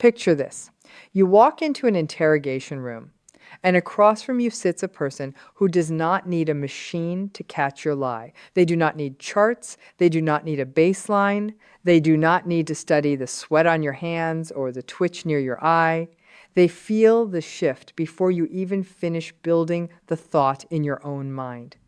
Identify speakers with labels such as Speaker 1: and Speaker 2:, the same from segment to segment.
Speaker 1: Picture this. You walk into an interrogation room, and across from you sits a person who does not need a machine to catch your lie. They do not need charts. They do not need a baseline. They do not need to study the sweat on your hands or the twitch near your eye. They feel the shift before you even finish building the thought in your own mind.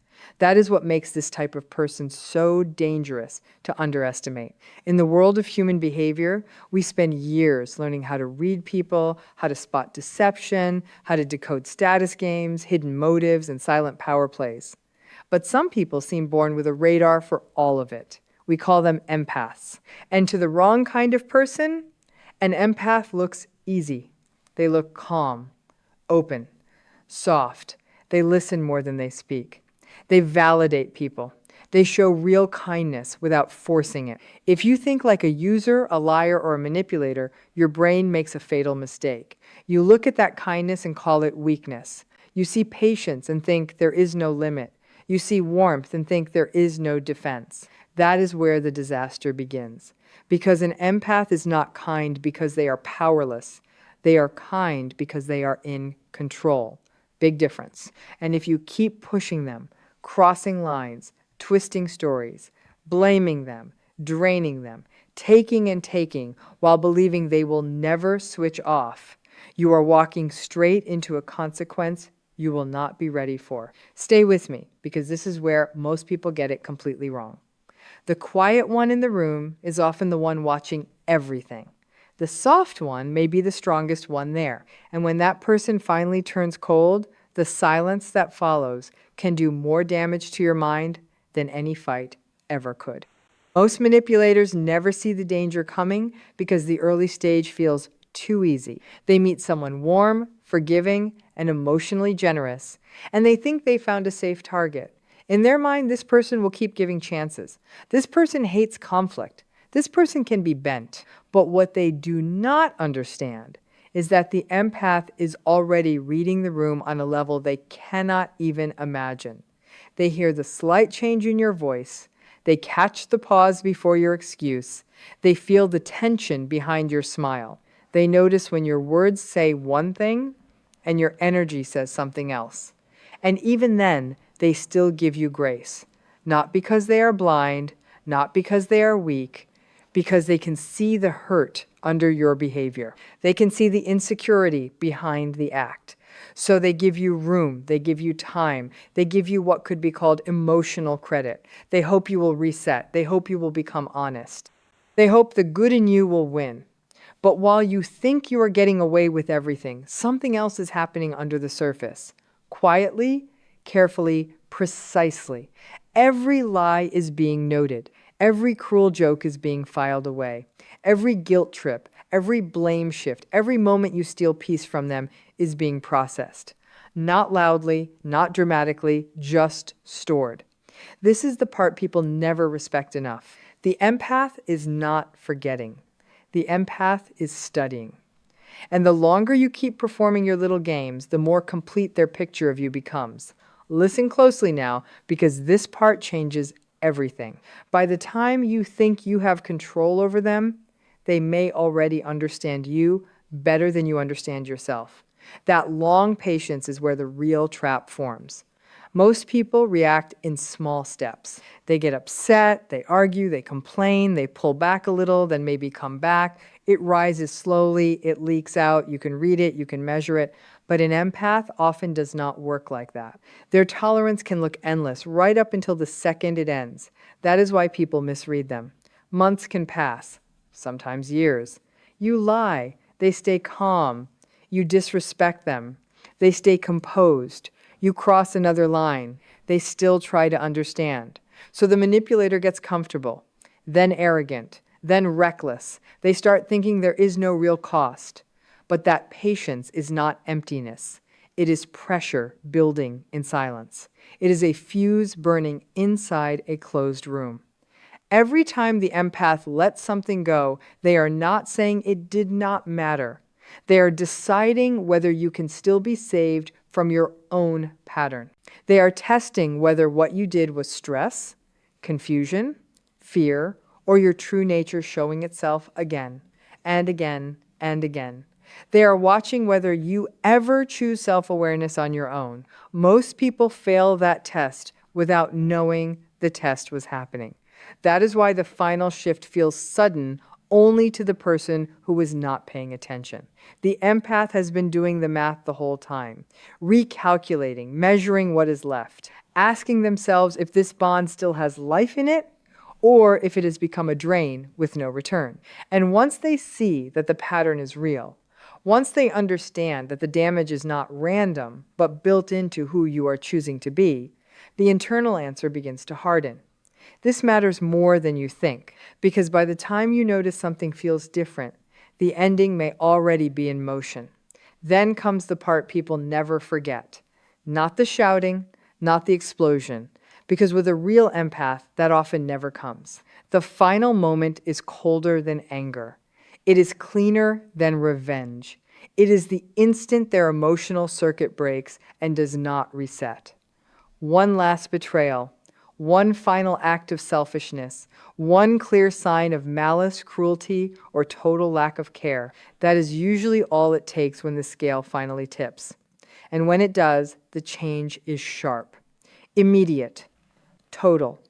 Speaker 1: That is what makes this type of person so dangerous to underestimate. In the world of human behavior, we spend years learning how to read people, how to spot deception, how to decode status games, hidden motives, and silent power plays. But some people seem born with a radar for all of it. We call them empaths. And to the wrong kind of person, an empath looks easy. They look calm, open, soft. They listen more than they speak. They validate people. They show real kindness without forcing it. If you think like a user, a liar, or a manipulator, your brain makes a fatal mistake. You look at that kindness and call it weakness. You see patience and think there is no limit. You see warmth and think there is no defense. That is where the disaster begins. Because an empath is not kind because they are powerless. They are kind because they are in control. Big difference. And if you keep pushing them, crossing lines, twisting stories, blaming them, draining them, taking and taking while believing they will never switch off, you are walking straight into a consequence you will not be ready for. Stay with me, because this is where most people get it completely wrong. The quiet one in the room is often the one watching everything. The soft one may be the strongest one there. And when that person finally turns cold, the silence that follows can do more damage to your mind than any fight ever could. Most manipulators never see the danger coming because the early stage feels too easy. They meet someone warm, forgiving, and emotionally generous, and they think they found a safe target. In their mind, this person will keep giving chances. This person hates conflict. This person can be bent. But what they do not understand is that the empath is already reading the room on a level they cannot even imagine. They hear the slight change in your voice. They catch the pause before your excuse. They feel the tension behind your smile. They notice when your words say one thing and your energy says something else. And even then, they still give you grace. Not because they are blind, not because they are weak, because they can see the hurt under your behavior. They can see the insecurity behind the act. So they give you room, they give you time, they give you what could be called emotional credit. They hope you will reset, they hope you will become honest. They hope the good in you will win. But while you think you are getting away with everything, something else is happening under the surface. Quietly, carefully, precisely. Every lie is being noted. Every cruel joke is being filed away. Every guilt trip, every blame shift, every moment you steal peace from them is being processed. Not loudly, not dramatically, just stored. This is the part people never respect enough. The empath is not forgetting. The empath is studying. And the longer you keep performing your little games, the more complete their picture of you becomes. Listen closely now, because this part changes everything. By the time you think you have control over them, they may already understand you better than you understand yourself. That long patience is where the real trap forms. Most people react in small steps. They get upset, they argue, they complain, they pull back a little, then maybe come back. It rises slowly, it leaks out, you can read it, you can measure it. But an empath often does not work like that. Their tolerance can look endless, right up until the second it ends. That is why people misread them. Months can pass, sometimes years. You lie, they stay calm. You disrespect them, they stay composed. You cross another line, they still try to understand. So the manipulator gets comfortable, then arrogant, then reckless. They start thinking there is no real cost. But that patience is not emptiness. It is pressure building in silence. It is a fuse burning inside a closed room. Every time the empath lets something go, they are not saying it did not matter. They are deciding whether you can still be saved from your own pattern. They are testing whether what you did was stress, confusion, fear, or your true nature showing itself again and again and again. They are watching whether you ever choose self-awareness on your own. Most people fail that test without knowing the test was happening. That is why the final shift feels sudden only to the person who was not paying attention. The empath has been doing the math the whole time, recalculating, measuring what is left, asking themselves if this bond still has life in it or if it has become a drain with no return. And once they see that the pattern is real, once they understand that the damage is not random, but built into who you are choosing to be, the internal answer begins to harden. This matters more than you think, because by the time you notice something feels different, the ending may already be in motion. Then comes the part people never forget. Not the shouting, not the explosion, because with a real empath, that often never comes. The final moment is colder than anger. It is cleaner than revenge. It is the instant their emotional circuit breaks and does not reset. One last betrayal, one final act of selfishness, one clear sign of malice, cruelty, or total lack of care. That is usually all it takes when the scale finally tips. And when it does, the change is sharp, immediate, total.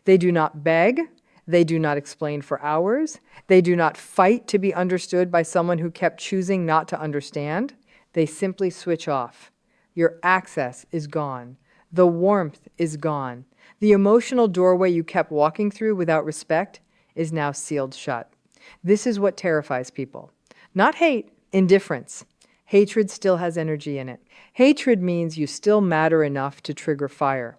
Speaker 1: They do not beg. They do not explain for hours. They do not fight to be understood by someone who kept choosing not to understand. They simply switch off. Your access is gone. The warmth is gone. The emotional doorway you kept walking through without respect is now sealed shut. This is what terrifies people. Not hate, indifference. Hatred still has energy in it. Hatred means you still matter enough to trigger fire.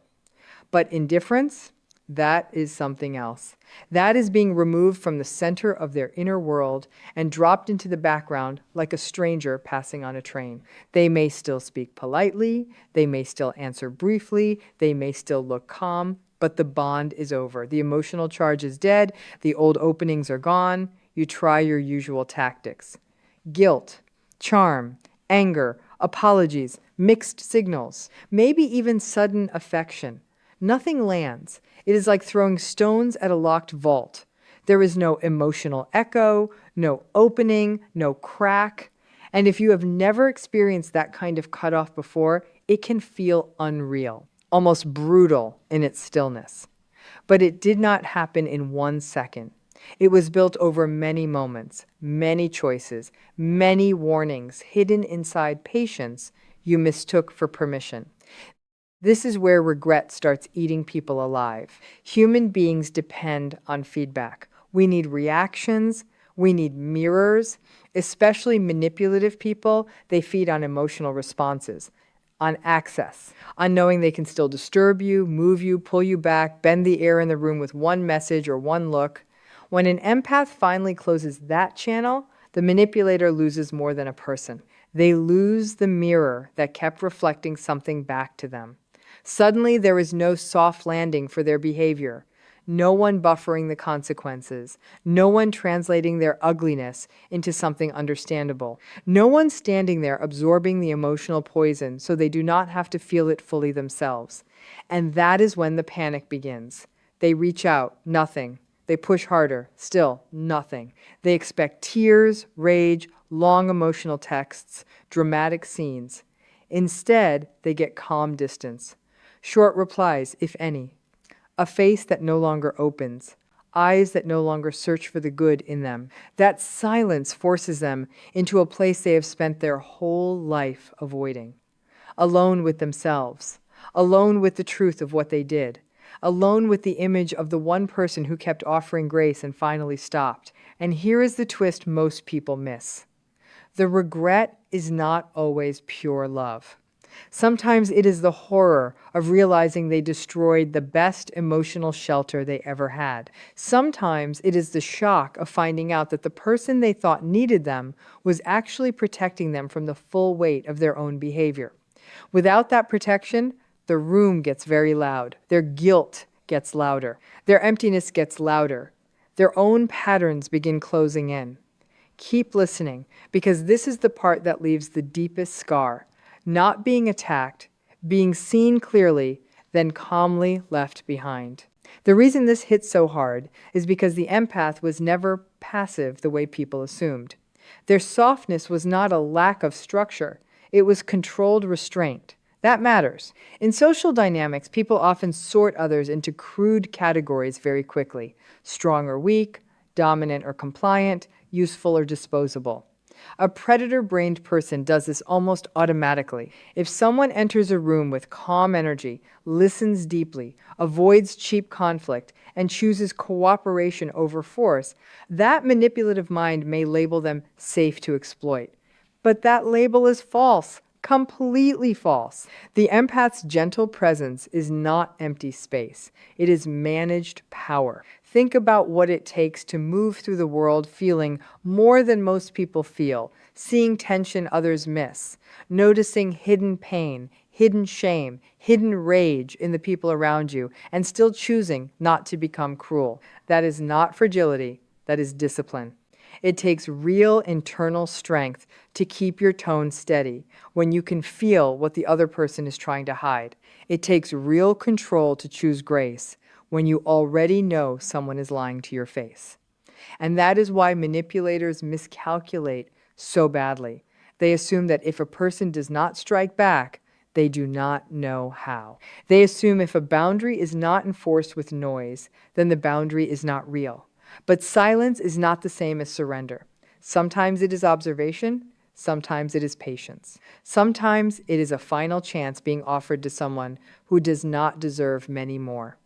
Speaker 1: But indifference, that is something else. That is being removed from the center of their inner world and dropped into the background like a stranger passing on a train. They may still speak politely, they may still answer briefly, they may still look calm, but the bond is over. The emotional charge is dead, the old openings are gone, you try your usual tactics. Guilt, charm, anger, apologies, mixed signals, maybe even sudden affection. Nothing lands. It is like throwing stones at a locked vault. There is no emotional echo, no opening, no crack. And if you have never experienced that kind of cutoff before, it can feel unreal, almost brutal in its stillness. But it did not happen in 1 second. It was built over many moments, many choices, many warnings hidden inside patience you mistook for permission. This is where regret starts eating people alive. Human beings depend on feedback. We need reactions. We need mirrors. Especially manipulative people, they feed on emotional responses, on access, on knowing they can still disturb you, move you, pull you back, bend the air in the room with one message or one look. When an empath finally closes that channel, the manipulator loses more than a person. They lose the mirror that kept reflecting something back to them. Suddenly, there is no soft landing for their behavior, no one buffering the consequences, no one translating their ugliness into something understandable, no one standing there absorbing the emotional poison so they do not have to feel it fully themselves. And that is when the panic begins. They reach out, nothing. They push harder, still nothing. They expect tears, rage, long emotional texts, dramatic scenes. Instead, they get calm distance. Short replies, if any. A face that no longer opens. Eyes that no longer search for the good in them. That silence forces them into a place they have spent their whole life avoiding. Alone with themselves. Alone with the truth of what they did. Alone with the image of the one person who kept offering grace and finally stopped. And here is the twist most people miss. The regret is not always pure love. Sometimes it is the horror of realizing they destroyed the best emotional shelter they ever had. Sometimes it is the shock of finding out that the person they thought needed them was actually protecting them from the full weight of their own behavior. Without that protection, the room gets very loud. Their guilt gets louder. Their emptiness gets louder. Their own patterns begin closing in. Keep listening, because this is the part that leaves the deepest scar. Not being attacked, being seen clearly, then calmly left behind. The reason this hits so hard is because the empath was never passive the way people assumed. Their softness was not a lack of structure, it was controlled restraint. That matters. In social dynamics, people often sort others into crude categories very quickly: strong or weak, dominant or compliant, useful or disposable. A predator-brained person does this almost automatically. If someone enters a room with calm energy, listens deeply, avoids cheap conflict, and chooses cooperation over force, that manipulative mind may label them safe to exploit. But that label is false. Completely false. The empath's gentle presence is not empty space. It is managed power. Think about what it takes to move through the world feeling more than most people feel, seeing tension others miss, noticing hidden pain, hidden shame, hidden rage in the people around you, and still choosing not to become cruel. That is not fragility, that is discipline. It takes real internal strength to keep your tone steady when you can feel what the other person is trying to hide. It takes real control to choose grace when you already know someone is lying to your face. And that is why manipulators miscalculate so badly. They assume that if a person does not strike back, they do not know how. They assume if a boundary is not enforced with noise, then the boundary is not real. But silence is not the same as surrender. Sometimes it is observation, sometimes it is patience. Sometimes it is a final chance being offered to someone who does not deserve many more.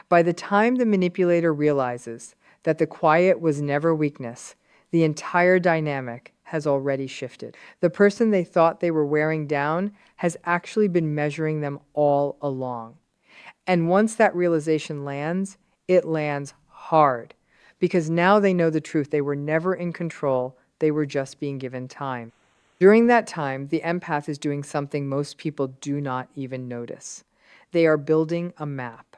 Speaker 1: By the time the manipulator realizes that the quiet was never weakness, the entire dynamic has already shifted. The person they thought they were wearing down has actually been measuring them all along. And once that realization lands, it lands hard. Because now they know the truth. They were never in control. They were just being given time. During that time, the empath is doing something most people do not even notice. They are building a map.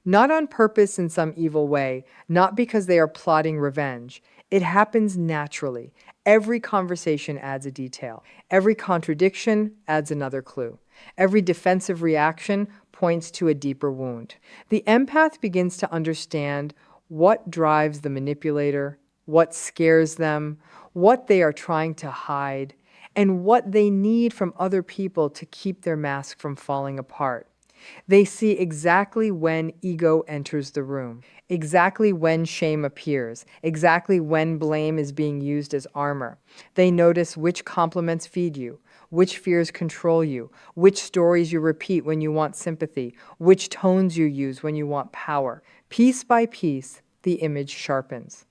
Speaker 1: Not on purpose in some evil way, not because they are plotting revenge. It happens naturally. Every conversation adds a detail. Every contradiction adds another clue. Every defensive reaction points to a deeper wound. The empath begins to understand what drives the manipulator, what scares them, what they are trying to hide, and what they need from other people to keep their mask from falling apart. They see exactly when ego enters the room, exactly when shame appears, exactly when blame is being used as armor. They notice which compliments feed you, which fears control you, which stories you repeat when you want sympathy, which tones you use when you want power. Piece by piece, the image sharpens.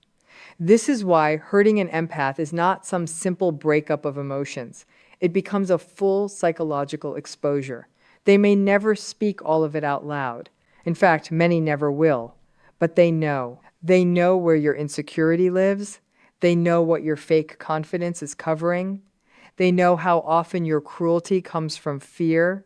Speaker 1: This is why hurting an empath is not some simple breakup of emotions. It becomes a full psychological exposure. They may never speak all of it out loud. In fact, many never will. But they know. They know where your insecurity lives. They know what your fake confidence is covering. They know how often your cruelty comes from fear.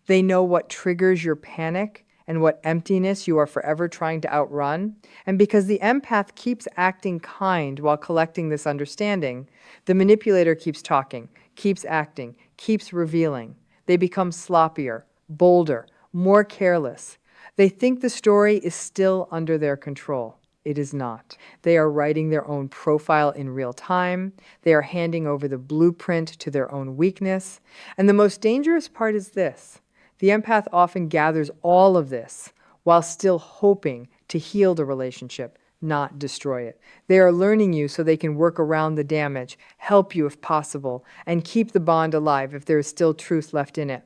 Speaker 1: They know what triggers your panic and what emptiness you are forever trying to outrun. And because the empath keeps acting kind while collecting this understanding, the manipulator keeps talking, keeps acting, keeps revealing. They become sloppier, bolder, more careless. They think the story is still under their control. It is not. They are writing their own profile in real time. They are handing over the blueprint to their own weakness. And the most dangerous part is this. The empath often gathers all of this while still hoping to heal the relationship, not destroy it. They are learning you so they can work around the damage, help you if possible, and keep the bond alive if there is still truth left in it.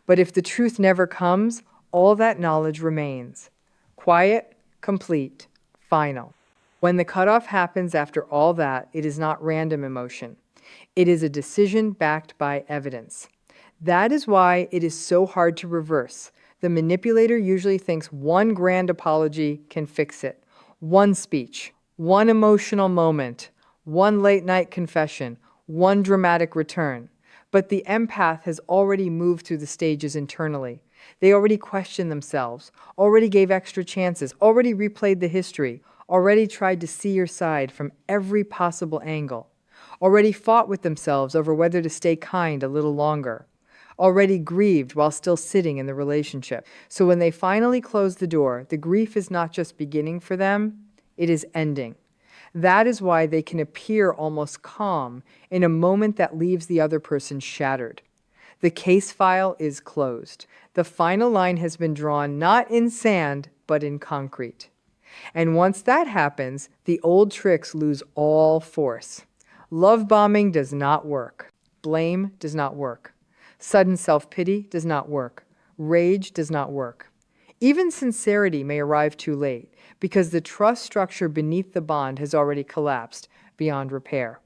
Speaker 1: But if the truth never comes, all that knowledge remains. Quiet, complete, final. When the cutoff happens after all that, it is not random emotion. It is a decision backed by evidence. That is why it is so hard to reverse. The manipulator usually thinks one grand apology can fix it. One speech, one emotional moment, one late night confession, one dramatic return. But the empath has already moved through the stages internally. They already questioned themselves, already gave extra chances, already replayed the history, already tried to see your side from every possible angle, already fought with themselves over whether to stay kind a little longer, already grieved while still sitting in the relationship. So when they finally close the door, the grief is not just beginning for them, it is ending. That is why they can appear almost calm in a moment that leaves the other person shattered. The case file is closed. The final line has been drawn not in sand, but in concrete. And once that happens, the old tricks lose all force. Love bombing does not work. Blame does not work. Sudden self-pity does not work. Rage does not work. Even sincerity may arrive too late because the trust structure beneath the bond has already collapsed beyond repair.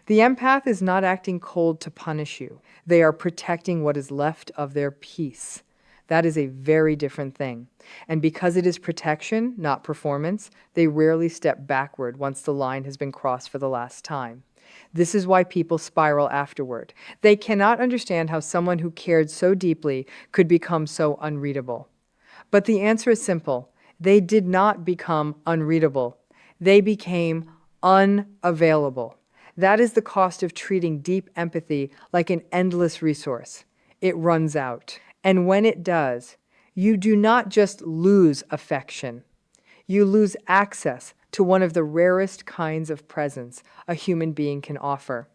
Speaker 1: The empath is not acting cold to punish you. They are protecting what is left of their peace. That is a very different thing. And because it is protection, not performance, they rarely step backward once the line has been crossed for the last time. This is why people spiral afterward. They cannot understand how someone who cared so deeply could become so unreadable. But the answer is simple. They did not become unreadable. They became unavailable. That is the cost of treating deep empathy like an endless resource. It runs out. And when it does, you do not just lose affection. You lose access to one of the rarest kinds of presence a human being can offer.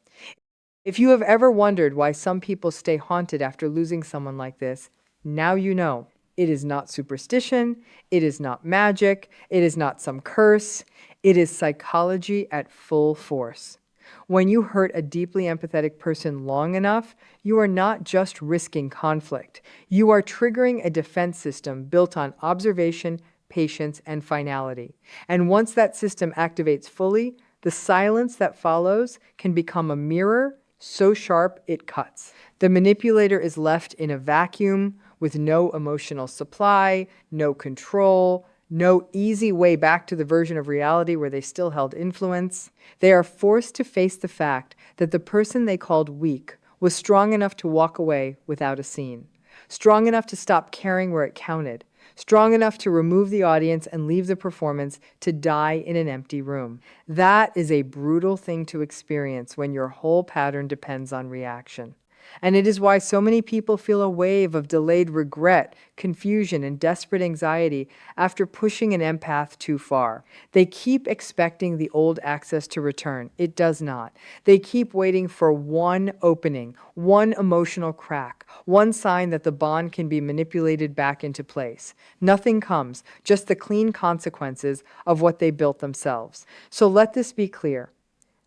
Speaker 1: If you have ever wondered why some people stay haunted after losing someone like this, now you know. It is not superstition, it is not magic, it is not some curse, it is psychology at full force. When you hurt a deeply empathetic person long enough, you are not just risking conflict. You are triggering a defense system built on observation, patience, and finality. And once that system activates fully, the silence that follows can become a mirror so sharp it cuts. The manipulator is left in a vacuum with no emotional supply, no control, no easy way back to the version of reality where they still held influence. They are forced to face the fact that the person they called weak was strong enough to walk away without a scene, strong enough to stop caring where it counted, strong enough to remove the audience and leave the performance to die in an empty room. That is a brutal thing to experience when your whole pattern depends on reaction. And it is why so many people feel a wave of delayed regret, confusion, and desperate anxiety after pushing an empath too far. They keep expecting the old access to return. It does not. They keep waiting for one opening, one emotional crack, one sign that the bond can be manipulated back into place. Nothing comes, just the clean consequences of what they built themselves. So let this be clear.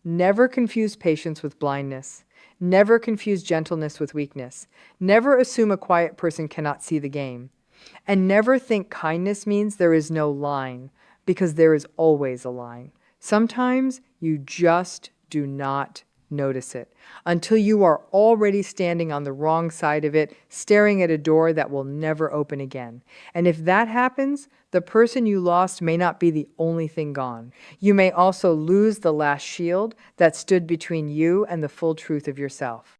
Speaker 1: Never confuse patience with blindness. Never confuse gentleness with weakness. Never assume a quiet person cannot see the game. And never think kindness means there is no line, because there is always a line. Sometimes you just do not notice it until you are already standing on the wrong side of it, staring at a door that will never open again. And if that happens, the person you lost may not be the only thing gone. You may also lose the last shield that stood between you and the full truth of yourself.